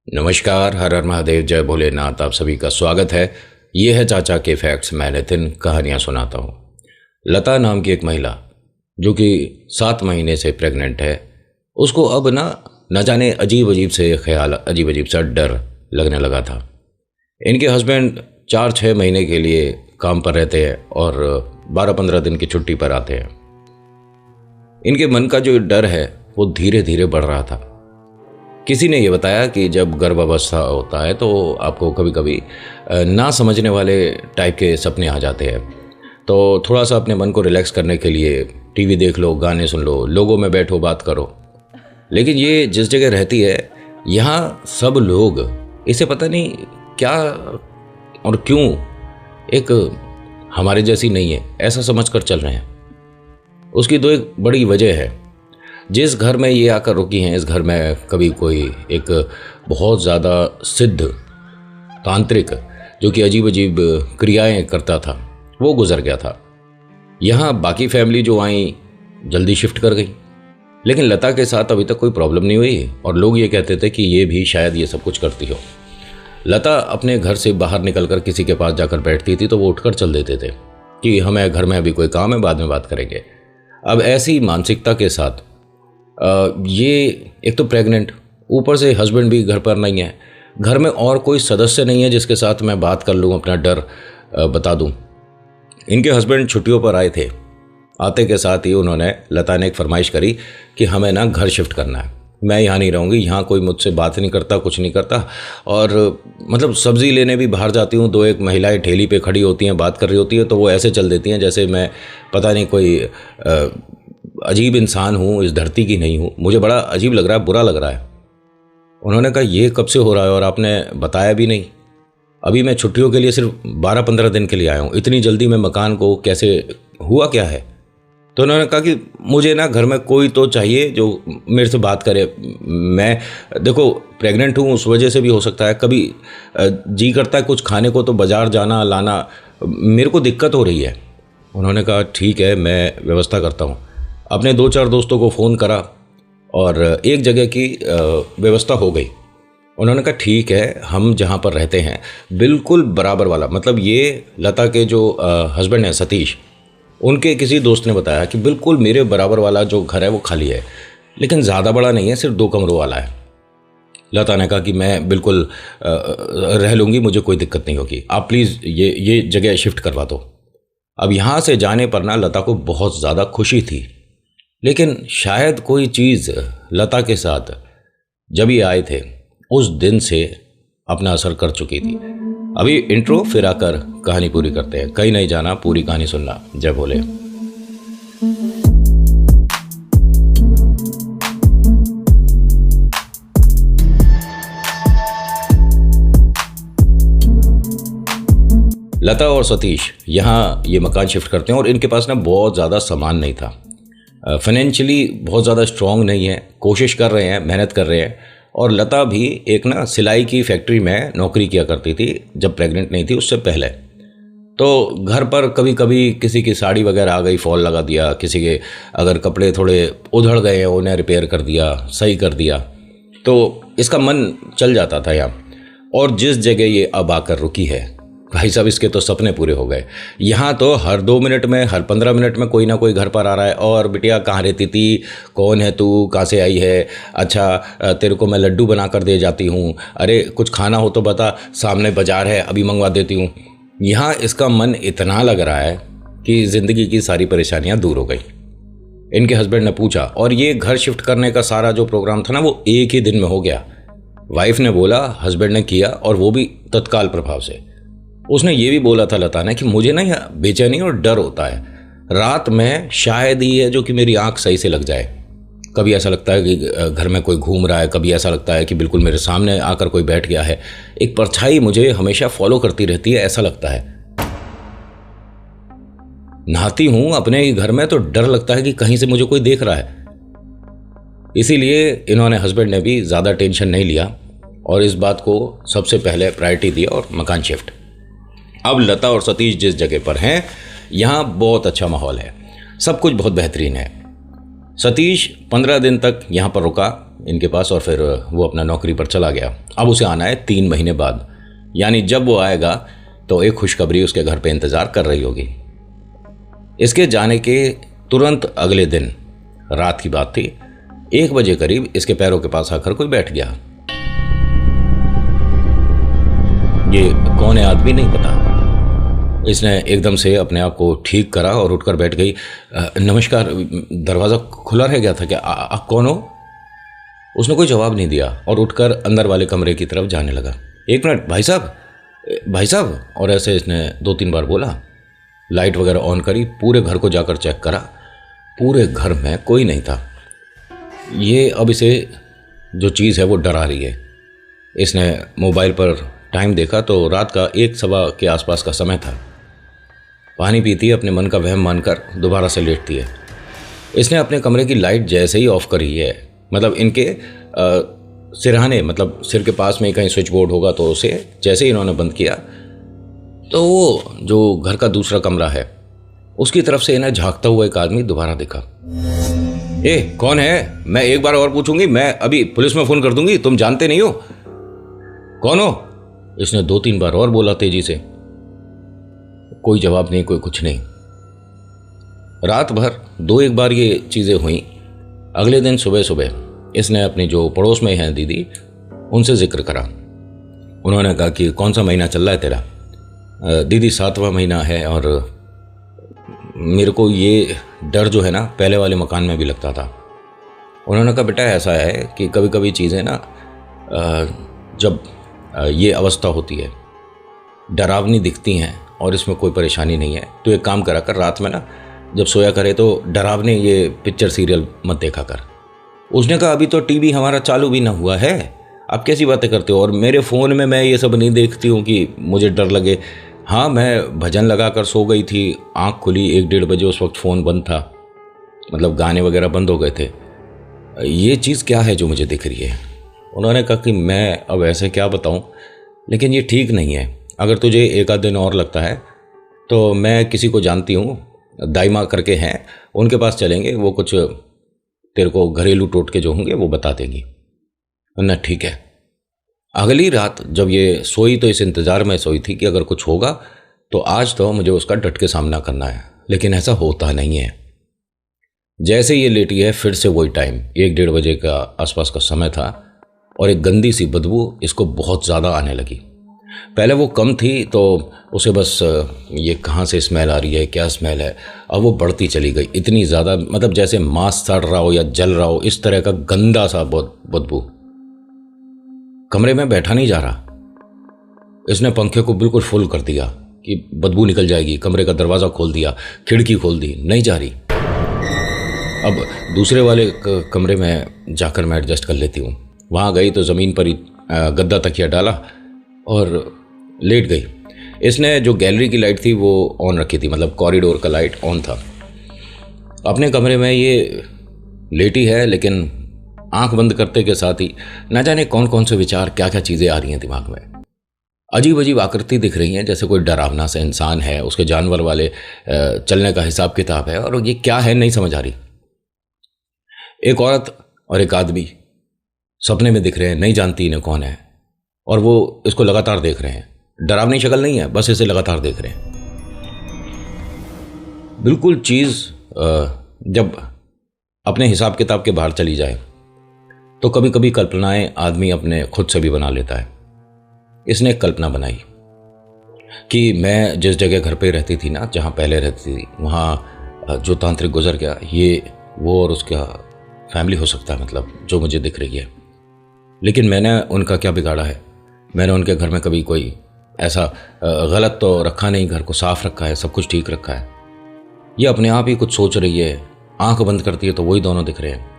नमस्कार, हर हर महादेव, जय भोलेनाथ। आप सभी का स्वागत है। ये है चाचा के फैक्ट्स। मैं नितिन कहानियाँ सुनाता हूँ। लता नाम की एक महिला जो कि 7 महीने से प्रेग्नेंट है, उसको अब न जाने अजीब अजीब से ख्याल, अजीब अजीब सा डर लगने लगा था। इनके हस्बैंड 4-6 महीने के लिए काम पर रहते हैं और 12-15 दिन की छुट्टी पर आते हैं। इनके मन का जो डर है वो धीरे धीरे बढ़ रहा था। किसी ने ये बताया कि जब गर्भावस्था होता है तो आपको कभी कभी ना समझने वाले टाइप के सपने आ जाते हैं, तो थोड़ा सा अपने मन को रिलैक्स करने के लिए टीवी देख लो, गाने सुन लो, लोगों में बैठो, बात करो। लेकिन ये जिस जगह रहती है, यहाँ सब लोग इसे पता नहीं क्या और क्यों एक हमारे जैसी नहीं है ऐसा समझकर चल रहे हैं। उसकी दो एक बड़ी वजह है। जिस घर में ये आकर रुकी हैं, इस घर में कभी कोई एक बहुत ज़्यादा सिद्ध तांत्रिक जो कि अजीब अजीब क्रियाएं करता था, वो गुजर गया था। यहाँ बाकी फैमिली जो आई जल्दी शिफ्ट कर गई, लेकिन लता के साथ अभी तक कोई प्रॉब्लम नहीं हुई और लोग ये कहते थे कि ये भी शायद ये सब कुछ करती हो। लता अपने घर से बाहर निकलकर किसी के पास जाकर बैठती थी तो वो उठकर चल देते थे कि हमें घर में अभी कोई काम है, बाद में बात करेंगे। अब ऐसी मानसिकता के साथ ये एक तो प्रेग्नेंट, ऊपर से हस्बैंड भी घर पर नहीं है, घर में और कोई सदस्य नहीं है जिसके साथ मैं बात कर लूँ, अपना डर बता दूँ। इनके हस्बैंड छुट्टियों पर आए थे। आते के साथ ही लता ने एक फरमाइश करी कि हमें ना घर शिफ्ट करना है, मैं यहाँ नहीं रहूँगी, यहाँ कोई मुझसे बात नहीं करता, कुछ नहीं करता। और मतलब सब्ज़ी लेने भी बाहर जाती हूँ, 2-1 महिलाएं ठेली पे खड़ी होती हैं, बात कर रही होती है, तो वो ऐसे चल देती हैं जैसे मैं पता नहीं कोई अजीब इंसान हूँ, इस धरती की नहीं हूँ। मुझे बड़ा अजीब लग रहा है, बुरा लग रहा है। उन्होंने कहा ये कब से हो रहा है और आपने बताया भी नहीं? अभी मैं छुट्टियों के लिए सिर्फ 12-15 दिन के लिए आया हूँ, इतनी जल्दी में मकान को कैसे, हुआ क्या है? तो उन्होंने कहा कि मुझे ना घर में कोई तो चाहिए जो मेरे से बात करे। मैं देखो प्रेग्नेंट हूँ, उस वजह से भी हो सकता है, कभी जी करता है कुछ खाने को तो बाज़ार जाना लाना, मेरे को दिक्कत हो रही है। उन्होंने कहा ठीक है, मैं व्यवस्था करता हूँ। अपने 2-4 दोस्तों को फ़ोन करा और एक जगह की व्यवस्था हो गई। उन्होंने कहा ठीक है, हम जहाँ पर रहते हैं बिल्कुल बराबर वाला, मतलब ये लता के जो हस्बैंड हैं सतीश, उनके किसी दोस्त ने बताया कि बिल्कुल मेरे बराबर वाला जो घर है वो खाली है, लेकिन ज़्यादा बड़ा नहीं है, सिर्फ 2 कमरों वाला है। लता ने कहा कि मैं बिल्कुल रह लूँगी, मुझे कोई दिक्कत नहीं होगी, आप प्लीज़ ये जगह शिफ्ट करवा दो। अब यहाँ से जाने पर ना लता को बहुत ज़्यादा खुशी थी, लेकिन शायद कोई चीज़ लता के साथ जब ये आए थे उस दिन से अपना असर कर चुकी थी। अभी इंट्रो, फिर आकर कहानी पूरी करते हैं। कहीं नहीं जाना, पूरी कहानी सुनना। जय भोले। लता और सतीश यहाँ ये मकान शिफ्ट करते हैं और इनके पास ना बहुत ज़्यादा सामान नहीं था, फाइनेंशियली बहुत ज़्यादा स्ट्रॉन्ग नहीं है, कोशिश कर रहे हैं, मेहनत कर रहे हैं। और लता भी एक ना सिलाई की फैक्ट्री में नौकरी किया करती थी जब प्रेग्नेंट नहीं थी, उससे पहले। तो घर पर कभी कभी किसी की साड़ी वगैरह आ गई, फॉल लगा दिया, किसी के अगर कपड़े थोड़े उधड़ गए हैं उन्हें रिपेयर कर दिया, सही कर दिया, तो इसका मन चल जाता था यहाँ। और जिस जगह ये अब आकर रुकी है, भाई साहब इसके तो सपने पूरे हो गए। यहाँ तो हर 2 मिनट में, हर 15 मिनट में कोई ना कोई घर पर आ रहा है, और बिटिया कहाँ रहती थी, कौन है तू, कहाँ से आई है, अच्छा तेरे को मैं लड्डू बना कर दे जाती हूँ, अरे कुछ खाना हो तो बता, सामने बाजार है अभी मंगवा देती हूँ। यहाँ इसका मन इतना लग रहा है कि ज़िंदगी की सारी परेशानियाँ दूर हो गई। इनके हस्बैंड ने पूछा, और ये घर शिफ्ट करने का सारा जो प्रोग्राम था ना वो एक ही दिन में हो गया। वाइफ ने बोला, हस्बैंड ने किया, और वो भी तत्काल प्रभाव से। उसने ये भी बोला था लता ने कि मुझे ना यहाँ बेचैनी और डर होता है, रात में शायद ही है जो कि मेरी आंख सही से लग जाए। कभी ऐसा लगता है कि घर में कोई घूम रहा है, कभी ऐसा लगता है कि बिल्कुल मेरे सामने आकर कोई बैठ गया है, एक परछाई मुझे हमेशा फॉलो करती रहती है, ऐसा लगता है। नहाती हूँ अपने ही घर में तो डर लगता है कि कहीं से मुझे कोई देख रहा है। इसीलिए इन्होंने, हस्बैंड ने भी ज़्यादा टेंशन नहीं लिया और इस बात को सबसे पहले प्रायोरिटी दिया और मकान शिफ्ट। अब लता और सतीश जिस जगह पर हैं, यहाँ बहुत अच्छा माहौल है, सब कुछ बहुत बेहतरीन है। सतीश 15 दिन तक यहाँ पर रुका इनके पास और फिर वो अपना नौकरी पर चला गया। अब उसे आना है 3 महीने बाद, यानी जब वो आएगा तो एक खुशखबरी उसके घर पे इंतज़ार कर रही होगी। इसके जाने के तुरंत अगले दिन रात की बात थी, 1 बजे करीब इसके पैरों के पास आकर कोई बैठ गया। ये कौन है आदमी नहीं पता। इसने एकदम से अपने आप को ठीक करा और उठकर बैठ गई। नमस्कार, दरवाज़ा खुला रह गया था क्या? आप कौन हो? उसने कोई जवाब नहीं दिया और उठकर अंदर वाले कमरे की तरफ जाने लगा। 1 मिनट भाई साहब, भाई साहब, और ऐसे इसने 2-3 बार बोला। लाइट वगैरह ऑन करी, पूरे घर को जाकर चेक करा, पूरे घर में कोई नहीं था। ये अब इसे जो चीज़ है वो डरा रही है। इसने मोबाइल पर टाइम देखा तो रात का 1-1:15 के आसपास का समय था। पानी पीती है, अपने मन का वहम मानकर दोबारा से लेटती है। इसने अपने कमरे की लाइट जैसे ही ऑफ करी है, मतलब इनके सिरहाने, मतलब सिर के पास में कहीं स्विच बोर्ड होगा, तो उसे जैसे ही इन्होंने बंद किया तो वो जो घर का दूसरा कमरा है उसकी तरफ से इन्हें झांकता हुआ एक आदमी दोबारा दिखा। ए, कौन है? मैं एक बार और पूछूंगी, मैं अभी पुलिस में फ़ोन कर दूंगी, तुम जानते नहीं हो। कौन हो? इसने 2-3 बार और बोला तेजी से। कोई जवाब नहीं, कोई कुछ नहीं। रात भर 2-1 बार ये चीज़ें हुई। अगले दिन सुबह सुबह इसने अपनी जो पड़ोस में हैं दीदी, उनसे जिक्र करा। उन्होंने कहा कि कौन सा महीना चल रहा है तेरा? दीदी 7वां महीना है और मेरे को ये डर जो है ना पहले वाले मकान में भी लगता था। उन्होंने कहा बेटा ऐसा है कि कभी कभी चीज़ें ना जब ये अवस्था होती है डरावनी दिखती हैं और इसमें कोई परेशानी नहीं है, तो एक काम करा कर, रात में ना जब सोया करे तो डरावने ये पिक्चर सीरियल मत देखा कर। उसने कहा अभी तो टीवी हमारा चालू भी ना हुआ है, आप कैसी बातें करते हो? और मेरे फ़ोन में मैं ये सब नहीं देखती हूँ कि मुझे डर लगे। हाँ, मैं भजन लगा कर सो गई थी, आँख खुली 1-1:30 बजे, उस वक्त फ़ोन बंद था, मतलब गाने वगैरह बंद हो गए थे। ये चीज़ क्या है जो मुझे दिख रही है? उन्होंने कहा कि मैं अब ऐसे क्या बताऊँ, लेकिन ये ठीक नहीं है। अगर तुझे 1 आध दिन और लगता है तो मैं किसी को जानती हूँ, दाइमा करके हैं, उनके पास चलेंगे, वो कुछ तेरे को घरेलू टोटके जो होंगे वो बता देंगी। ना ठीक है। अगली रात जब ये सोई तो इस इंतज़ार में सोई थी कि अगर कुछ होगा तो आज तो मुझे उसका डट के सामना करना है, लेकिन ऐसा होता नहीं है। जैसे ये लेटी है फिर से वही टाइम 1-1:30 बजे का आसपास का समय था और एक गंदी सी बदबू इसको बहुत ज़्यादा आने लगी। पहले वो कम थी तो उसे बस ये कहाँ से स्मेल आ रही है, क्या स्मेल है, अब वो बढ़ती चली गई, इतनी ज़्यादा, मतलब जैसे मांस सड़ रहा हो या जल रहा हो, इस तरह का गंदा सा बदबू। कमरे में बैठा नहीं जा रहा। इसने पंखे को बिल्कुल फुल कर दिया कि बदबू निकल जाएगी, कमरे का दरवाज़ा खोल दिया, खिड़की खोल दी, नहीं जा रही। अब दूसरे वाले कमरे में जाकर मैं एडजस्ट कर लेती हूँ। वहाँ गई तो ज़मीन पर ही गद्दा तकिया डाला और लेट गई। इसने जो गैलरी की लाइट थी वो ऑन रखी थी, मतलब कॉरिडोर का लाइट ऑन था। अपने कमरे में ये लेटी है, लेकिन आंख बंद करते के साथ ही न जाने कौन कौन से विचार, क्या क्या चीज़ें आ रही हैं दिमाग में। अजीब अजीब आकृति दिख रही हैं, जैसे कोई डरावना सा इंसान है, उसके जानवर वाले चलने का हिसाब किताब है, और ये क्या है नहीं समझ आ रही। एक औरत और एक आदमी सपने में दिख रहे हैं, नहीं जानती इन्हें कौन है, और वो इसको लगातार देख रहे हैं। डरावनी शक्ल नहीं है, बस इसे लगातार देख रहे हैं। बिल्कुल चीज़ जब अपने हिसाब किताब के बाहर चली जाए तो कभी कभी कल्पनाएं आदमी अपने खुद से भी बना लेता है। इसने एक कल्पना बनाई कि मैं जिस जगह घर पे रहती थी ना, जहाँ पहले रहती थी, वहाँ जो तांत्रिक गुजर गया, ये वो और उसका फैमिली हो सकता है, मतलब जो मुझे दिख रही है। लेकिन मैंने उनका क्या बिगाड़ा है? मैंने उनके घर में कभी कोई ऐसा गलत तो रखा नहीं, घर को साफ रखा है, सब कुछ ठीक रखा है। ये अपने आप ही कुछ सोच रही है, आंख बंद करती है तो वही दोनों दिख रहे हैं।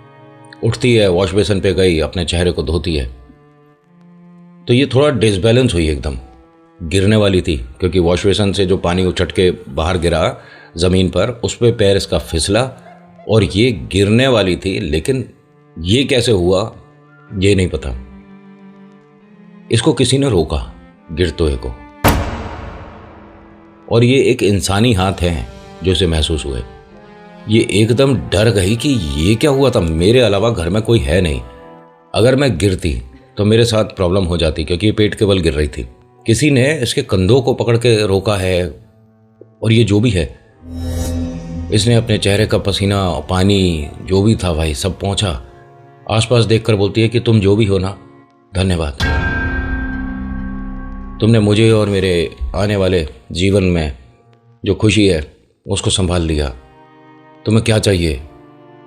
उठती है, वॉश बेसिन पे गई, अपने चेहरे को धोती है तो ये थोड़ा डिसबैलेंस हुई, एकदम गिरने वाली थी, क्योंकि वॉश बेसिन से जो पानी उछट के बाहर गिरा ज़मीन पर, उस पर पैर इसका फिसला और ये गिरने वाली थी। लेकिन ये कैसे हुआ ये नहीं पता। इसको किसी ने रोका गिरते हुए को, और ये एक इंसानी हाथ है जो इसे महसूस हुए। ये एकदम डर गई कि ये क्या हुआ था, मेरे अलावा घर में कोई है नहीं, अगर मैं गिरती तो मेरे साथ प्रॉब्लम हो जाती, क्योंकि ये पेट के बल गिर रही थी। किसी ने इसके कंधों को पकड़ के रोका है, और ये जो भी है, इसने अपने चेहरे का पसीना, पानी जो भी था भाई सब पहुंचा। आसपास देखकर बोलती है कि तुम जो भी हो ना, धन्यवाद। तुमने मुझे और मेरे आने वाले जीवन में जो खुशी है उसको संभाल लिया। तुम्हें क्या चाहिए,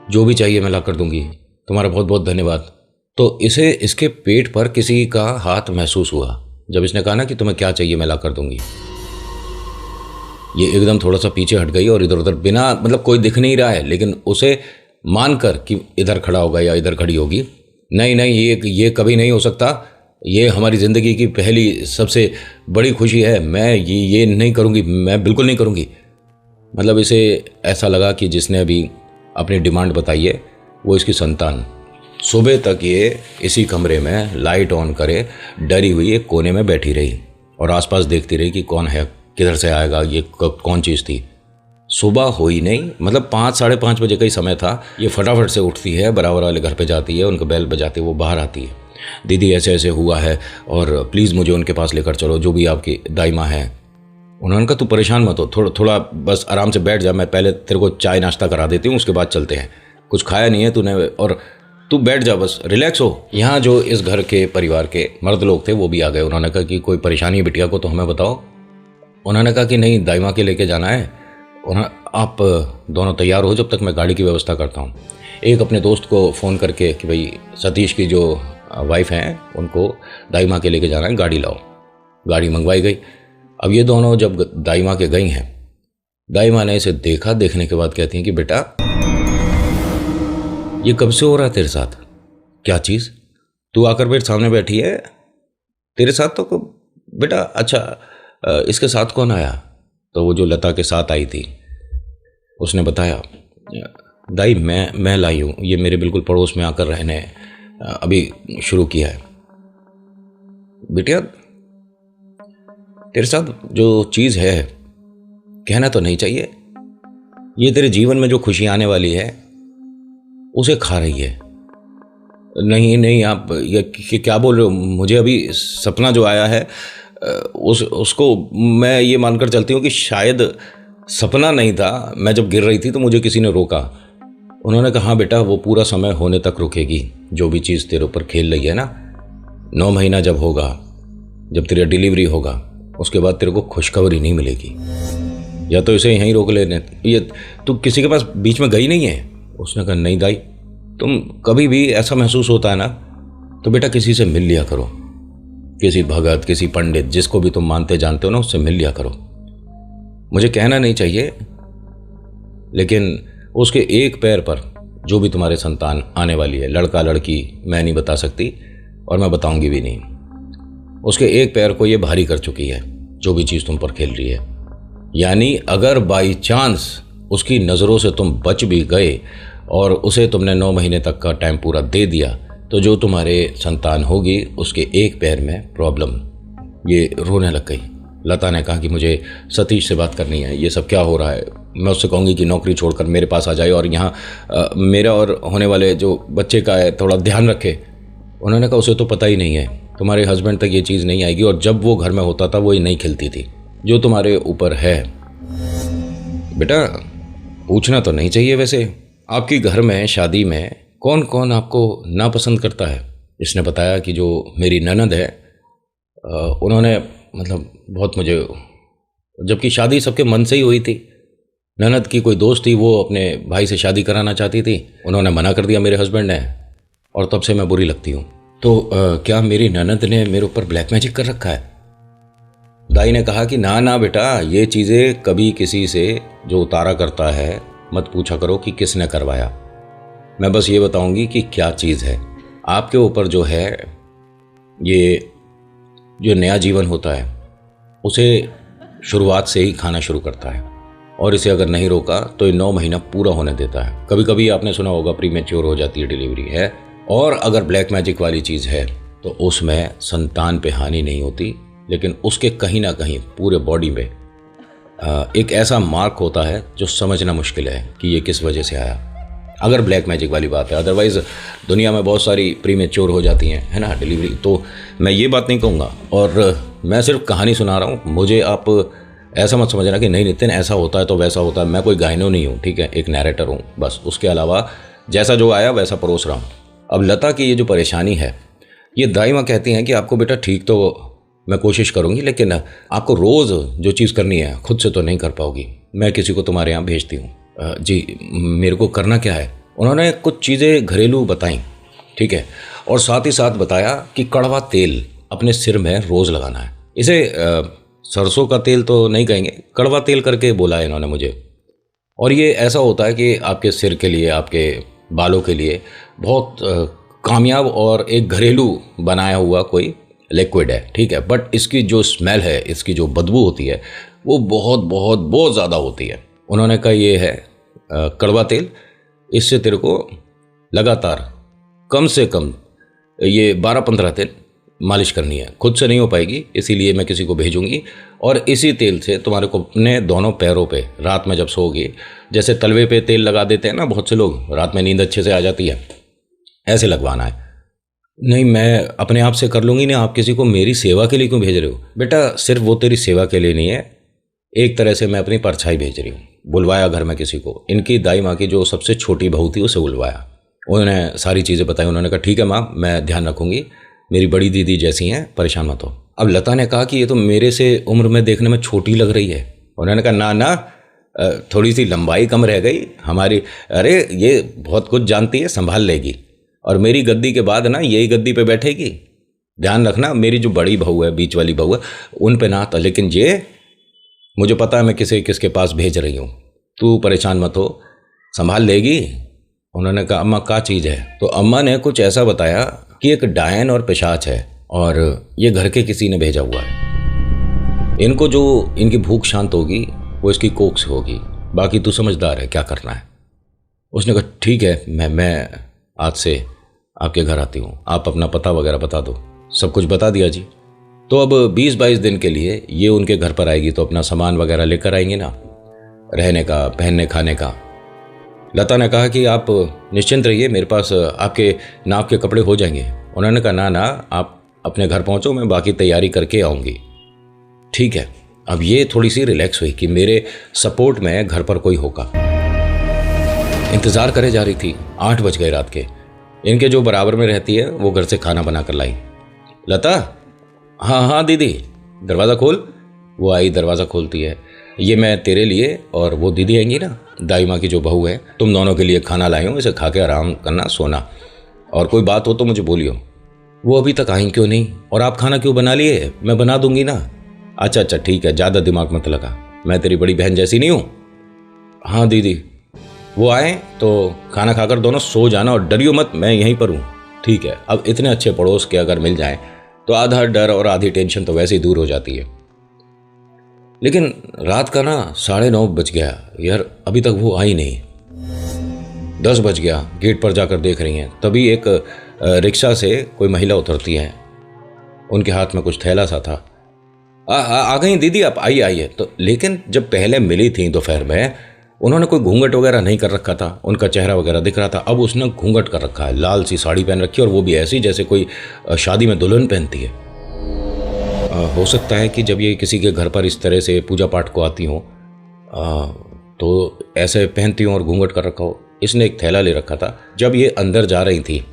जो भी चाहिए मैं ला कर दूंगी, तुम्हारा बहुत बहुत धन्यवाद। तो इसे इसके पेट पर किसी का हाथ महसूस हुआ जब इसने कहा ना कि तुम्हें क्या चाहिए मैं ला कर दूंगी। ये एकदम थोड़ा सा पीछे हट गई और इधर उधर, बिना मतलब कोई दिख नहीं रहा है, लेकिन उसे मानकर कि इधर खड़ा होगा या इधर खड़ी होगी, नहीं नहीं ये कभी नहीं हो सकता, ये हमारी ज़िंदगी की पहली सबसे बड़ी खुशी है, मैं ये नहीं करूँगी, मैं बिल्कुल नहीं करूँगी। मतलब इसे ऐसा लगा कि जिसने अभी अपनी डिमांड बताई है वो इसकी संतान। सुबह तक ये इसी कमरे में लाइट ऑन करे डरी हुई एक कोने में बैठी रही और आसपास देखती रही कि कौन है, किधर से आएगा, ये कौन चीज़ थी। सुबह हुई नहीं, मतलब 5 साढ़े 5 बजे का ही समय था। ये फटाफट से उठती है, बराबर वाले घर पे जाती है, उनका बेल बजाती है, वो बाहर आती है। दीदी ऐसे ऐसे हुआ है और प्लीज़ मुझे उनके पास लेकर चलो, जो भी आपकी दाई माँ है। उन्होंने कहा तू परेशान मत हो, थोड़ा बस आराम से बैठ जा, मैं पहले तेरे को चाय नाश्ता करा देती हूँ, उसके बाद चलते हैं। कुछ खाया नहीं है तूने और तू बैठ जा, बस रिलैक्स हो। यहाँ जो इस घर के परिवार के मर्द लोग थे वो भी आ गए। उन्होंने कहा कि कोई परेशानी है बिटिया को तो हमें बताओ। उन्होंने कहा कि नहीं, दाई माँ के लेके जाना है, आप दोनों तैयार हो जब तक मैं गाड़ी की व्यवस्था करता हूँ। एक अपने दोस्त को फ़ोन करके कि भाई सतीश की जो वाइफ हैं उनको दाई माँ के लेके जाना है, गाड़ी लाओ। गाड़ी मंगवाई गई। अब ये दोनों जब दाई माँ के गई हैं, दाई माँ ने इसे देखा, देखने के बाद कहती हैं कि बेटा ये कब से हो रहा है तेरे साथ? क्या चीज़? तू आकर मेरे सामने बैठी है, तेरे साथ तो बेटा अच्छा इसके साथ कौन आया? तो वो जो लता के साथ आई थी उसने बताया, दाई मैं लाई हूँ, ये मेरे बिल्कुल पड़ोस में आकर रहने अभी शुरू किया है। बिटिया तेरे साथ जो चीज़ है कहना तो नहीं चाहिए, ये तेरे जीवन में जो खुशी आने वाली है उसे खा रही है। नहीं नहीं आप ये क्या बोल रहे हो? मुझे अभी सपना जो आया है उसको मैं ये मानकर चलती हूँ कि शायद सपना नहीं था। मैं जब गिर रही थी तो मुझे किसी ने रोका। उन्होंने कहा हाँ बेटा वो पूरा समय होने तक रुकेगी, जो भी चीज़ तेरे ऊपर खेल रही है ना। 9 महीना जब होगा, जब तेरा डिलीवरी होगा, उसके बाद तेरे को खुशखबरी नहीं मिलेगी। या तो इसे यहीं रोक लेने, ये तू किसी के पास बीच में गई नहीं है? उसने कहा नहीं दाई, तुम कभी भी ऐसा महसूस होता है ना तो बेटा किसी से मिल लिया करो, किसी भगत, किसी पंडित, जिसको भी तुम मानते जानते हो ना, उससे मिल लिया करो। मुझे कहना नहीं चाहिए, लेकिन उसके एक पैर पर जो भी तुम्हारे संतान आने वाली है, लड़का लड़की मैं नहीं बता सकती और मैं बताऊंगी भी नहीं, उसके एक पैर को ये भारी कर चुकी है जो भी चीज़ तुम पर खेल रही है। यानी अगर बाई चांस उसकी नज़रों से तुम बच भी गए और उसे तुमने 9 महीने तक का टाइम पूरा दे दिया, तो जो तुम्हारे संतान होगी उसके एक पैर में प्रॉब्लम। ये रोने लग गई। लता ने कहा कि मुझे सतीश से बात करनी है, ये सब क्या हो रहा है? मैं उससे कहूँगी कि नौकरी छोड़कर मेरे पास आ जाए और यहाँ मेरा और होने वाले जो बच्चे का है थोड़ा ध्यान रखे। उन्होंने कहा उसे तो पता ही नहीं है, तुम्हारे हस्बैंड तक ये चीज़ नहीं आएगी, और जब वो घर में होता था वो ये नहीं खिलती थी, जो तुम्हारे ऊपर है। बेटा पूछना तो नहीं चाहिए, वैसे आपकी घर में शादी में कौन कौन आपको नापसंद करता है? इसने बताया कि जो मेरी ननद है उन्होंने मतलब बहुत मुझे, जबकि शादी सबके मन से ही हुई थी। ननद की कोई दोस्त थी, वो अपने भाई से शादी कराना चाहती थी, उन्होंने मना कर दिया मेरे हस्बैंड ने, और तब से मैं बुरी लगती हूँ। तो क्या मेरी ननद ने मेरे ऊपर ब्लैक मैजिक कर रखा है? दाई ने कहा कि ना ना बेटा, ये चीज़ें कभी किसी से जो उतारा करता है मत पूछा करो कि किसने करवाया। मैं बस ये बताऊंगी कि क्या चीज़ है। आपके ऊपर जो है, ये जो नया जीवन होता है उसे शुरुआत से ही खाना शुरू करता है, और इसे अगर नहीं रोका तो ये 9 महीना पूरा होने देता है। कभी कभी आपने सुना होगा प्रीमेच्योर हो जाती है डिलीवरी है, और अगर ब्लैक मैजिक वाली चीज़ है तो उसमें संतान पे हानि नहीं होती, लेकिन उसके कहीं ना कहीं पूरे बॉडी में एक ऐसा मार्क होता है जो समझना मुश्किल है कि ये किस वजह से आया। अगर ब्लैक मैजिक वाली बात है। अदरवाइज़ दुनिया में बहुत सारी प्रीमेच्योर हो जाती हैं, है ना, डिलीवरी। तो मैं ये बात नहीं कहूँगा, और मैं सिर्फ कहानी सुना रहा हूँ। मुझे आप ऐसा मत समझना कि नहीं नितिन ऐसा होता है तो वैसा होता है। मैं कोई गायनो नहीं हूँ, ठीक है, एक नैरेटर हूँ बस। उसके अलावा जैसा जो आया वैसा परोस रहा हूँ। अब लता की ये जो परेशानी है, ये दाई माँ कहती हैं कि आपको बेटा ठीक तो मैं कोशिश करूँगी, लेकिन आपको रोज़ जो चीज़ करनी है खुद से तो नहीं कर पाओगी, मैं किसी को तुम्हारे यहाँ भेजती हूँ। जी, मेरे को करना क्या है? उन्होंने कुछ चीज़ें घरेलू बताई, ठीक है, और साथ ही साथ बताया कि कड़वा तेल अपने सिर में रोज़ लगाना है। इसे सरसों का तेल तो नहीं कहेंगे, कड़वा तेल करके बोला है इन्होंने मुझे। और ये ऐसा होता है कि आपके सिर के लिए, आपके बालों के लिए बहुत कामयाब और एक घरेलू बनाया हुआ कोई लिक्विड है, ठीक है। बट इसकी जो स्मेल है, इसकी जो बदबू होती है, वो बहुत बहुत बहुत ज़्यादा होती है। उन्होंने कहा ये है कड़वा तेल, इससे तेरे को लगातार कम से कम ये 12-15 दिन मालिश करनी है। खुद से नहीं हो पाएगी, इसीलिए मैं किसी को भेजूंगी, और इसी तेल से तुम्हारे को अपने दोनों पैरों पे रात में जब सोओगे, जैसे तलवे पे तेल लगा देते हैं ना बहुत से लोग, रात में नींद अच्छे से आ जाती है, ऐसे लगवाना है। नहीं, मैं अपने आप से कर लूँगी ना, आप किसी को मेरी सेवा के लिए क्यों भेज रहे हो? बेटा सिर्फ वो तेरी सेवा के लिए नहीं है, एक तरह से मैं अपनी परछाई भेज रही हूँ। बुलवाया घर में किसी को, इनकी दाई माँ की जो सबसे छोटी बहू थी उसे बुलवाया, उन्होंने सारी चीज़ें बताई। उन्होंने कहा ठीक है माँ, मैं ध्यान रखूँगी, मेरी बड़ी दीदी जैसी हैं, परेशान मत हो। अब लता ने कहा कि ये तो मेरे से उम्र में देखने में छोटी लग रही है। उन्होंने कहा ना ना, थोड़ी सी लंबाई कम रह गई हमारी, अरे ये बहुत कुछ जानती है, संभाल लेगी, और मेरी गद्दी के बाद ना यही गद्दी पे बैठेगी। ध्यान रखना, मेरी जो बड़ी बहू है, बीच वाली बहू है, उन पे ना आता, लेकिन ये मुझे पता है मैं किसके पास भेज रही हूँ, तू परेशान मत हो, संभाल लेगी। उन्होंने कहा अम्मा क्या चीज़ है? तो अम्मा ने कुछ ऐसा बताया कि एक डायन और पिशाच है, और ये घर के किसी ने भेजा हुआ है। इनको जो इनकी भूख शांत होगी वो इसकी कोख से होगी, बाकी तू समझदार है, क्या करना है। उसने कहा ठीक है, मैं आज से आपके घर आती हूँ, आप अपना पता वगैरह बता दो। सब कुछ बता दिया जी। तो अब 20-22 दिन के लिए ये उनके घर पर आएगी, तो अपना सामान वगैरह लेकर आएंगे ना, रहने का, पहनने खाने का। लता ने कहा कि आप निश्चिंत रहिए, मेरे पास आपके नाप के कपड़े हो जाएंगे। उन्होंने कहा ना ना, आप अपने घर पहुंचो, मैं बाकी तैयारी करके आऊँगी। ठीक है। अब ये थोड़ी सी रिलैक्स हुई कि मेरे सपोर्ट में घर पर कोई होगा। इंतज़ार करे जा रही थी। 8 बज गए रात के। इनके जो बराबर में रहती है वो घर से खाना बना कर लाई। लता, हाँ हाँ दीदी, दरवाज़ा खोल। वो आई, दरवाज़ा खोलती है, ये मैं तेरे लिए और वो दीदी आएंगी ना, दाई माँ की जो बहू है, तुम दोनों के लिए खाना लाई हूँ, इसे खा के आराम करना, सोना, और कोई बात हो तो मुझे बोलियो। वो अभी तक आई क्यों नहीं, और आप खाना क्यों बना लिए? मैं बना दूंगी ना। अच्छा अच्छा ठीक है, ज़्यादा दिमाग मत लगा, मैं तेरी बड़ी बहन जैसी नहीं हूँ। हाँ दीदी। वो आए तो खाना खाकर दोनों सो जाना, और डरियो मत, मैं यहीं पर हूँ। ठीक है। अब इतने अच्छे पड़ोस के अगर मिल जाएं तो आधा डर और आधी टेंशन तो वैसे ही दूर हो जाती है। लेकिन रात का ना 9:30 बज गया यार, अभी तक वो आई नहीं। 10 बज गया, गेट पर जाकर देख रही हैं, तभी एक रिक्शा से कोई महिला उतरती है, उनके हाथ में कुछ थैला सा था। आ गई दीदी आप, आइए आइए। तो लेकिन जब पहले मिली थी दोपहर में, उन्होंने कोई घूंघट वगैरह नहीं कर रखा था, उनका चेहरा वगैरह दिख रहा था। अब उसने घूंघट कर रखा है, लाल सी साड़ी पहन रखी है, और वो भी ऐसी जैसे कोई शादी में दुल्हन पहनती है। हो सकता है कि जब ये किसी के घर पर इस तरह से पूजा पाठ को आती हों तो ऐसे पहनती हों और घूंघट कर रखा हो। इसने एक थैला ले रखा था। जब ये अंदर जा रही थी,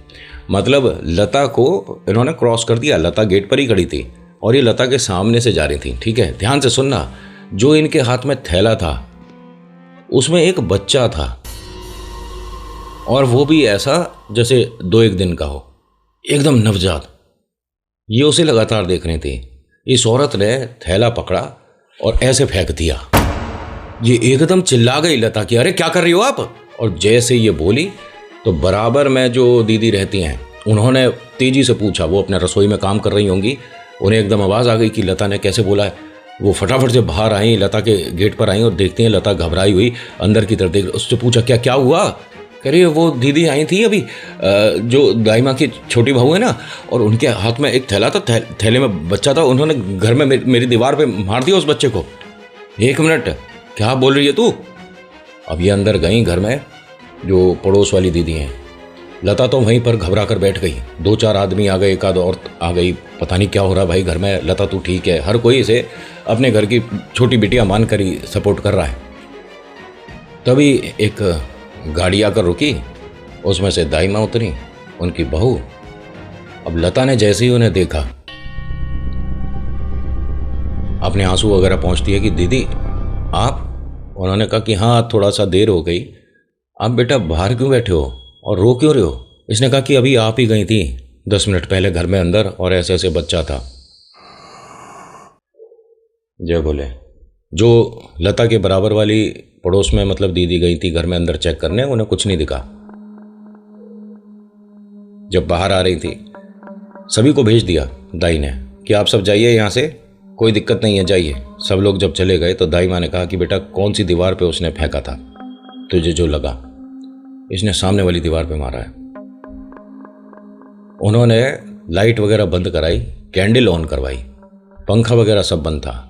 मतलब लता को इन्होंने क्रॉस कर दिया, लता गेट पर ही खड़ी थी और ये लता के सामने से जा रही थी। ठीक है, ध्यान से सुनना, जो इनके हाथ में थैला था उसमें एक बच्चा था, और वो भी ऐसा जैसे 2-1 दिन का हो, एकदम नवजात। ये उसे लगातार देख रही थी। इस औरत ने थैला पकड़ा और ऐसे फेंक दिया। ये एकदम चिल्ला गई लता कि अरे क्या कर रही हो आप। और जैसे ये बोली तो बराबर में जो दीदी रहती हैं उन्होंने तेजी से पूछा, वो अपने रसोई में काम कर रही होंगी, उन्हें एकदम आवाज़ आ गई कि लता ने कैसे बोला है। वो फटाफट से बाहर आई, लता के गेट पर आई और देखती हैं लता घबराई हुई अंदर की तरफ देख। उससे पूछा क्या क्या हुआ? कह रही है वो दीदी आई थी अभी, जो दाई माँ की छोटी बहू है ना, और उनके हाथ में एक थैला था, थैले में बच्चा था, उन्होंने घर में मेरी दीवार पे मार दिया उस बच्चे को। 1 मिनट, क्या बोल रही है तू? अब ये अंदर गई घर में, जो पड़ोस वाली दीदी हैं। लता तो वहीं पर घबरा कर बैठ गई। 2-4 आदमी आ गए, एक आध औरत आ गई। पता नहीं क्या हो रहा भाई घर में, लता तू ठीक है? हर कोई इसे अपने घर की छोटी बिटिया मान कर ही सपोर्ट कर रहा है। तभी एक गाड़ी आकर रुकी, उसमें से दाई माँ उतरी, उनकी बहू। अब लता ने जैसे ही उन्हें देखा, अपने आंसू वगैरह पहुँचती है कि दीदी आप? उन्होंने कहा कि हाँ थोड़ा सा देर हो गई। आप बेटा बाहर क्यों बैठे हो और रो क्यों रहे हो? इसने कहा कि अभी आप ही गई थी 10 मिनट पहले घर में अंदर, और ऐसे ऐसे बच्चा था। जय बोले। जो लता के बराबर वाली पड़ोस में मतलब दीदी गई थी घर में अंदर चेक करने, उन्हें कुछ नहीं दिखा। जब बाहर आ रही थी सभी को भेज दिया दाई ने कि आप सब जाइए यहाँ से, कोई दिक्कत नहीं है, जाइए। सब लोग जब चले गए तो दाई माँ ने कहा कि बेटा कौन सी दीवार पे उसने फेंका था तुझे जो लगा? इसने सामने वाली दीवार पे मारा है। उन्होंने लाइट वगैरह बंद कराई, कैंडल ऑन करवाई, पंखा वगैरह सब बंद था।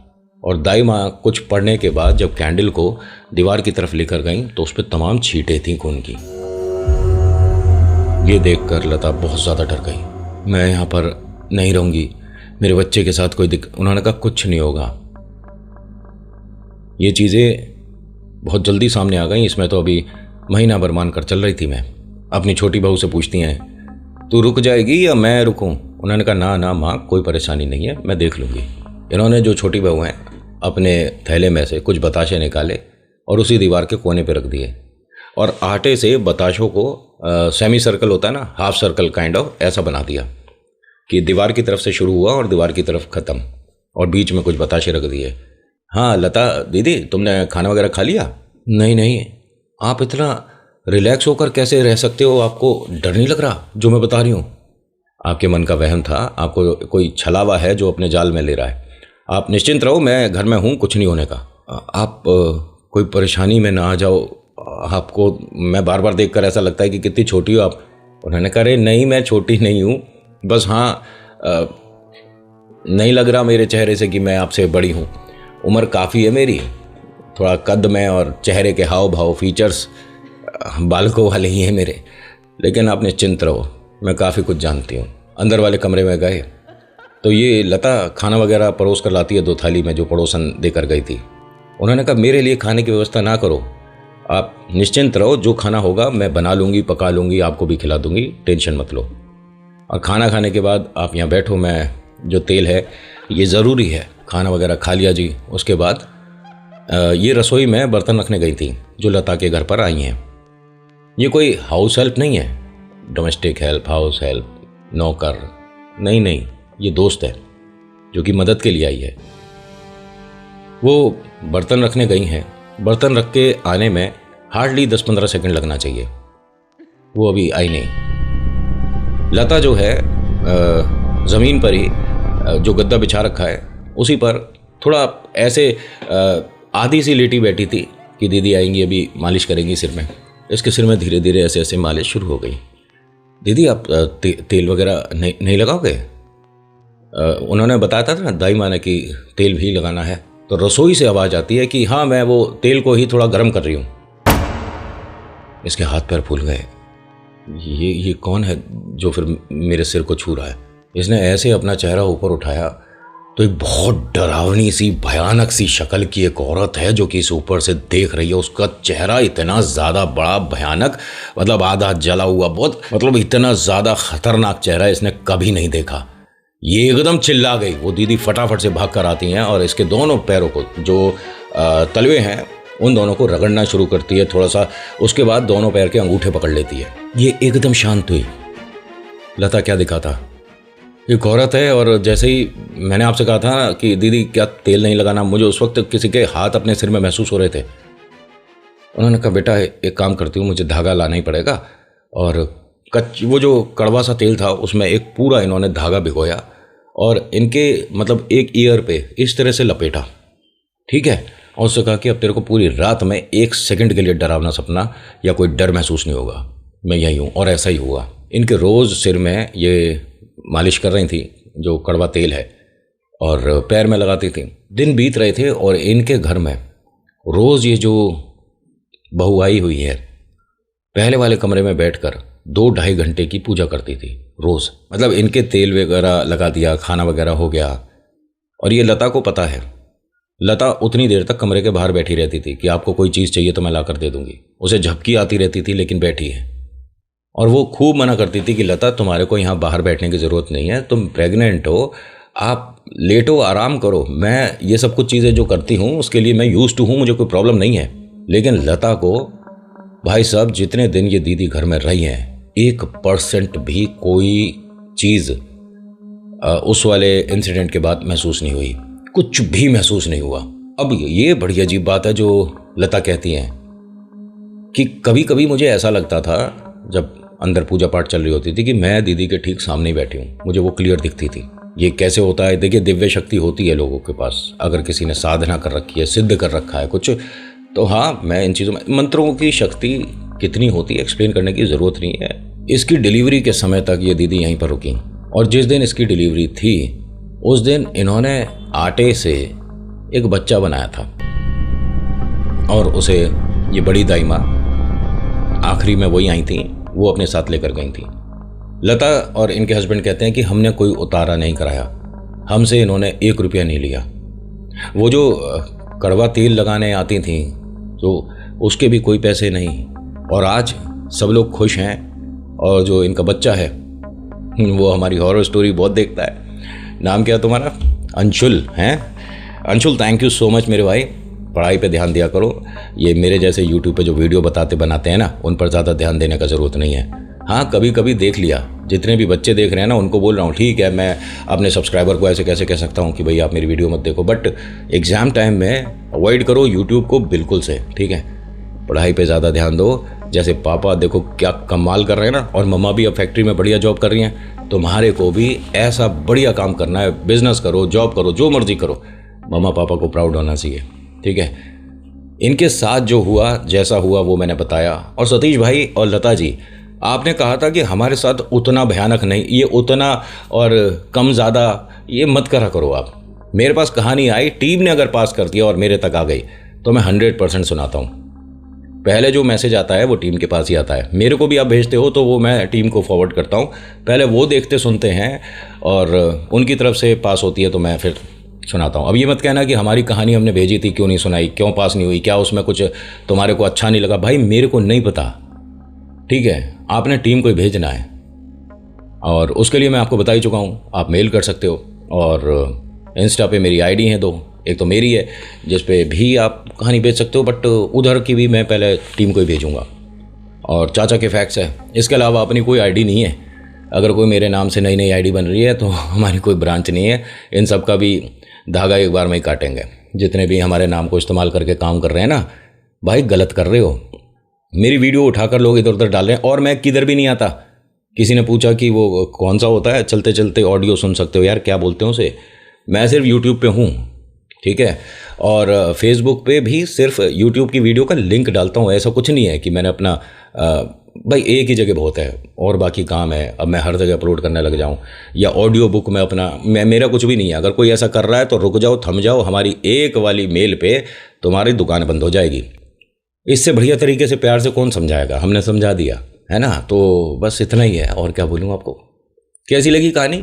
और दाई माँ कुछ पढ़ने के बाद जब कैंडल को दीवार की तरफ लेकर गई तो उस पर तमाम छींटें थीं खून की। ये देखकर लता बहुत ज़्यादा डर गई। मैं यहाँ पर नहीं रहूँगी, मेरे बच्चे के साथ कोई दिक्कत। उन्होंने कहा कुछ नहीं होगा। ये चीज़ें बहुत जल्दी सामने आ गई। इसमें तो अभी महीना भर मान कर चल रही थी। मैं अपनी छोटी बहू से पूछती हैं तू रुक जाएगी या मैं रुकूं? उन्होंने कहा ना ना माँ, कोई परेशानी नहीं है, मैं देख लूँगी। इन्होंने जो छोटी बहू हैं अपने थैले में से कुछ बताशे निकाले और उसी दीवार के कोने पे रख दिए, और आटे से बताशों को सेमी सर्कल होता है ना, हाफ सर्कल काइंड ऑफ, ऐसा बना दिया कि दीवार की तरफ से शुरू हुआ और दीवार की तरफ ख़त्म, और बीच में कुछ बताशे रख दिए। हाँ लता दीदी तुमने खाना वगैरह खा लिया? नहीं नहीं। आप इतना रिलैक्स होकर कैसे रह सकते हो? आपको डर नहीं लग रहा जो मैं बता रही हूँ? आपके मन का वहम था, आपको कोई छलावा है जो अपने जाल में ले रहा है। आप निश्चिंत रहो, मैं घर में हूँ, कुछ नहीं होने का। आप कोई परेशानी में ना आ जाओ। आपको मैं बार बार देखकर ऐसा लगता है कि कितनी छोटी हो आप। उन्होंने कहा अरे नहीं मैं छोटी नहीं हूँ, बस हाँ नहीं लग रहा मेरे चेहरे से कि मैं आपसे बड़ी हूँ। उम्र काफ़ी है मेरी, थोड़ा कद में और चेहरे के हाव भाव फीचर्स बालकों वाले ही हैं मेरे, लेकिन आप निश्चिंत रहो, मैं काफ़ी कुछ जानती हूँ। अंदर वाले कमरे में गए तो ये लता खाना वगैरह परोस कर लाती है 2 थाली में जो पड़ोसन देकर गई थी। उन्होंने कहा मेरे लिए खाने की व्यवस्था ना करो, आप निश्चिंत रहो, जो खाना होगा मैं बना लूँगी, पका लूँगी, आपको भी खिला दूँगी, टेंशन मत लो। और खाना खाने के बाद आप यहाँ बैठो, मैं जो तेल है ये ज़रूरी है। खाना वगैरह खा लिया जी। उसके बाद ये रसोई में बर्तन रखने गई थी जो लता के घर पर आई हैं। ये कोई हाउस हेल्प नहीं है, डोमेस्टिक हेल्प, हाउस हेल्प, नौकर नहीं नहीं, ये दोस्त है जो कि मदद के लिए आई है। वो बर्तन रखने गई हैं। बर्तन रख के आने में हार्डली 10-15 सेकंड लगना चाहिए। वो अभी आई नहीं। लता जो है ज़मीन पर ही जो गद्दा बिछा रखा है उसी पर थोड़ा ऐसे आधी सी लेटी बैठी थी कि दीदी आएंगी, अभी मालिश करेंगी सिर में। इसके सिर में धीरे धीरे ऐसे ऐसे मालिश शुरू हो गई। दीदी आप तेल वगैरह नहीं लगाओगे? उन्होंने बताया था ना दाई माँ ने कि तेल भी लगाना है। तो रसोई से आवाज़ आती है कि हाँ मैं वो तेल को ही थोड़ा गर्म कर रही हूँ। इसके हाथ पैर फूल गए। ये कौन है जो फिर मेरे सिर को छू रहा है? इसने ऐसे अपना चेहरा ऊपर उठाया तो एक बहुत डरावनी सी भयानक सी शक्ल की एक औरत है जो कि इस ऊपर से देख रही है। उसका चेहरा इतना ज़्यादा बड़ा भयानक, मतलब आधा जला हुआ, बहुत मतलब इतना ज़्यादा खतरनाक चेहरा इसने कभी नहीं देखा। ये एकदम चिल्ला गई। वो दीदी फटाफट से भाग कर आती हैं और इसके दोनों पैरों को जो तलवे हैं उन दोनों को रगड़ना शुरू करती है थोड़ा सा। उसके बाद दोनों पैर के अंगूठे पकड़ लेती है। ये एकदम शांत हुई। लता क्या दिखा था, एक औरत है। और जैसे ही मैंने आपसे कहा था कि दीदी क्या तेल नहीं लगाना, मुझे उस वक्त किसी के हाथ अपने सिर में महसूस हो रहे थे। उन्होंने कहा बेटा एक काम करती हूँ, मुझे धागा लाना ही पड़ेगा। और वो जो कड़वा सा तेल था उसमें एक पूरा इन्होंने धागा भिगोया और इनके मतलब एक ईयर पे इस तरह से लपेटा, ठीक है। और उससे कहा कि अब तेरे को पूरी रात में 1 सेकंड के लिए डरावना सपना या कोई डर महसूस नहीं होगा, मैं यही हूँ। और ऐसा ही हुआ। इनके रोज़ सिर में ये मालिश कर रही थी जो कड़वा तेल है और पैर में लगाती थी। दिन बीत रहे थे और इनके घर में रोज़ ये जो बहू आई हुई है पहले वाले कमरे में बैठकर 2-2.5 घंटे की पूजा करती थी रोज़। मतलब इनके तेल वगैरह लगा दिया, खाना वगैरह हो गया। और ये लता को पता है, लता उतनी देर तक कमरे के बाहर बैठी रहती थी कि आपको कोई चीज़ चाहिए तो मैं ला कर दे दूंगी। उसे झपकी आती रहती थी लेकिन बैठी है। और वो खूब मना करती थी कि लता तुम्हारे को यहाँ बाहर बैठने की ज़रूरत नहीं है, तुम प्रेग्नेंट हो, आप लेटो, आराम करो, मैं ये सब कुछ चीज़ें जो करती हूँ उसके लिए मैं यूज्ड टू हूँ, मुझे कोई प्रॉब्लम नहीं है। लेकिन लता को, भाई साहब, जितने दिन ये दीदी घर में रही हैं 1% भी कोई चीज़ उस वाले इंसिडेंट के बाद महसूस नहीं हुई, कुछ भी महसूस नहीं हुआ। अब ये बड़ी अजीब बात है जो लता कहती हैं कि कभी कभी मुझे ऐसा लगता था जब अंदर पूजा पाठ चल रही होती थी कि मैं दीदी के ठीक सामने ही बैठी हूँ, मुझे वो क्लियर दिखती थी। ये कैसे होता है? देखिए, दिव्य शक्ति होती है लोगों के पास, अगर किसी ने साधना कर रखी है, सिद्ध कर रखा है कुछ, तो हाँ, मैं इन चीज़ों में, मंत्रों की शक्ति कितनी होती है एक्सप्लेन करने की ज़रूरत नहीं है। इसकी डिलीवरी के समय तक ये दीदी यहीं पर रुकी, और जिस दिन इसकी डिलीवरी थी उस दिन इन्होंने आटे से एक बच्चा बनाया था और उसे ये बड़ी दाई माँ, आखिरी में वही आई थी, वो अपने साथ लेकर गई थी। लता और इनके हस्बैंड कहते हैं कि हमने कोई उतारा नहीं कराया, हमसे इन्होंने 1 रुपया नहीं लिया। वो जो कड़वा तेल लगाने आती थी तो उसके भी कोई पैसे नहीं, और आज सब लोग खुश हैं। और जो इनका बच्चा है वो हमारी हॉरर स्टोरी बहुत देखता है। नाम क्या है तुम्हारा? अंशुल हैं? Anshul, thank you so much मेरे भाई। पढ़ाई पे ध्यान दिया करो, ये मेरे जैसे यूट्यूब पे जो वीडियो बनाते हैं ना, उन पर ज़्यादा ध्यान देने का ज़रूरत नहीं है। हाँ, कभी कभी देख लिया, जितने भी बच्चे देख रहे हैं ना उनको बोल रहा हूँ, ठीक है, मैं अपने सब्सक्राइबर को ऐसे कैसे कह सकता हूँ कि भाई आप मेरी वीडियो मत देखो, बट एग्ज़ाम टाइम में अवॉइड करो यूट्यूब को बिल्कुल से, ठीक है? पढ़ाई पे ज़्यादा ध्यान दो। जैसे पापा देखो क्या कमाल कर रहे हैं ना, और मम्मा भी अब फैक्ट्री में बढ़िया जॉब कर रही हैं, तुम्हारे को भी ऐसा बढ़िया काम करना है, बिजनेस करो, जॉब करो, जो मर्जी करो, मम्मा पापा को प्राउड होना चाहिए, ठीक है? इनके साथ जो हुआ, जैसा हुआ, वो मैंने बताया। और सतीश भाई और लता जी, आपने कहा था कि हमारे साथ उतना भयानक नहीं, ये उतना और कम ज़्यादा ये मत करा करो आप। मेरे पास कहानी आई, टीम ने अगर पास कर दिया और मेरे तक आ गई तो मैं 100% सुनाता हूँ। पहले जो मैसेज आता है वो टीम के पास ही आता है, मेरे को भी आप भेजते हो तो वो मैं टीम को फॉरवर्ड करता हूँ। पहले वो देखते सुनते हैं और उनकी तरफ से पास होती है तो मैं फिर सुनाता हूँ। अब ये मत कहना कि हमारी कहानी हमने भेजी थी क्यों नहीं सुनाई, क्यों पास नहीं हुई, क्या उसमें कुछ तुम्हारे को अच्छा नहीं लगा। भाई मेरे को नहीं पता, ठीक है? आपने टीम को ही भेजना है और उसके लिए मैं आपको बता ही चुका हूँ, आप मेल कर सकते हो। और इंस्टा पे मेरी आईडी है 2, एक तो मेरी है जिस पे भी आप कहानी भेज सकते हो, बट उधर की भी मैं पहले टीम को ही भेजूँगा। और चाचा के फैक्ट्स है, इसके अलावा अपनी कोई आईडी नहीं है। अगर कोई मेरे नाम से नई आईडी बन रही है तो हमारी कोई ब्रांच नहीं है। इन सब का भी धागा एक बार में ही काटेंगे। जितने भी हमारे नाम को इस्तेमाल करके काम कर रहे हैं ना, भाई गलत कर रहे हो। मेरी वीडियो उठाकर लोग इधर उधर डाल रहे हैं और मैं किधर भी नहीं आता। किसी ने पूछा कि वो कौन सा होता है, चलते चलते ऑडियो सुन सकते हो, यार क्या बोलते हो उसे? मैं सिर्फ यूट्यूब पे हूँ, ठीक है? और फेसबुक पे भी सिर्फ यूट्यूब की वीडियो का लिंक डालता हूँ। ऐसा कुछ नहीं है कि मैंने अपना भाई एक ही जगह बहुत है और बाकी काम है, अब मैं हर जगह अपलोड करने लग जाऊँ, या ऑडियो बुक में अपना, मेरा कुछ भी नहीं है। अगर कोई ऐसा कर रहा है तो रुक जाओ, थम जाओ, हमारी एक वाली मेल पे तुम्हारी दुकान बंद हो जाएगी। इससे बढ़िया तरीके से प्यार से कौन समझाएगा? हमने समझा दिया है ना। तो बस इतना ही है, और क्या बोलूँ आपको। कैसी लगी कहानी?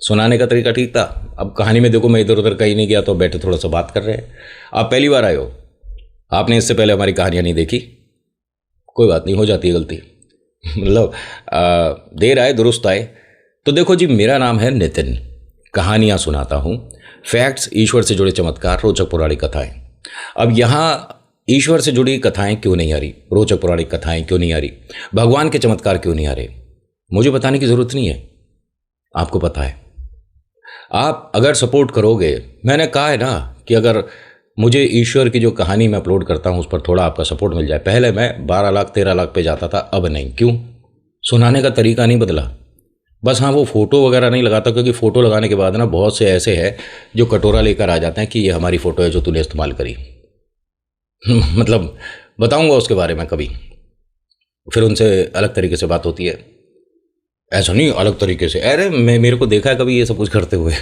सुनाने का तरीका ठीक था? अब कहानी में देखो मैं इधर उधर कहीं नहीं गया, तो बैठे थोड़ा सा बात कर रहे हैं। आप पहली बार आए हो, आपने इससे पहले हमारी कहानियाँ नहीं देखी, कोई बात नहीं, हो जाती है गलती। मतलब देर आए दुरुस्त आए। तो देखो जी, मेरा नाम है नितिन, कहानियाँ सुनाता हूँ, फैक्ट्स, ईश्वर से जुड़े चमत्कार, रोचक पौराणिक कथाएं। अब यहाँ ईश्वर से जुड़ी कथाएं क्यों नहीं आ रही, रोचक पौराणिक कथाएं क्यों नहीं आ रही, भगवान के चमत्कार क्यों नहीं आ रहे, मुझे बताने की ज़रूरत नहीं है, आपको पता है। आप अगर सपोर्ट करोगे, मैंने कहा है ना कि अगर मुझे ईश्वर की जो कहानी मैं अपलोड करता हूँ उस पर थोड़ा आपका सपोर्ट मिल जाए। पहले मैं 12 लाख 13 लाख पे जाता था, अब नहीं। क्यों? सुनाने का तरीका नहीं बदला, बस हाँ वो फ़ोटो वगैरह नहीं लगाता, क्योंकि फ़ोटो लगाने के बाद ना बहुत से ऐसे हैं जो कटोरा लेकर आ जाते हैं कि ये हमारी फ़ोटो है जो तूने इस्तेमाल करी। मतलब बताऊँगा उसके बारे में कभी, फिर उनसे अलग तरीके से बात होती है। ऐसा नहीं अलग तरीके से, अरे मेरे को देखा है कभी ये सब कुछ करते हुए,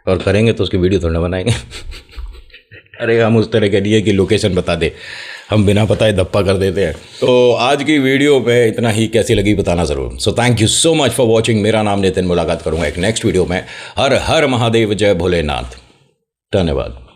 और करेंगे तो उसकी वीडियो थोड़ा बनाएंगे। अरे हम उस तरह के लिए कि लोकेशन बता दे, हम बिना बताए धप्पा कर देते हैं। तो आज की वीडियो पे इतना ही, कैसी लगी बताना ज़रूर। So thank you so much for watching. मेरा नाम नितिन, मुलाकात करूँगा एक नेक्स्ट वीडियो में। हर हर महादेव, जय भोलेनाथ, धन्यवाद।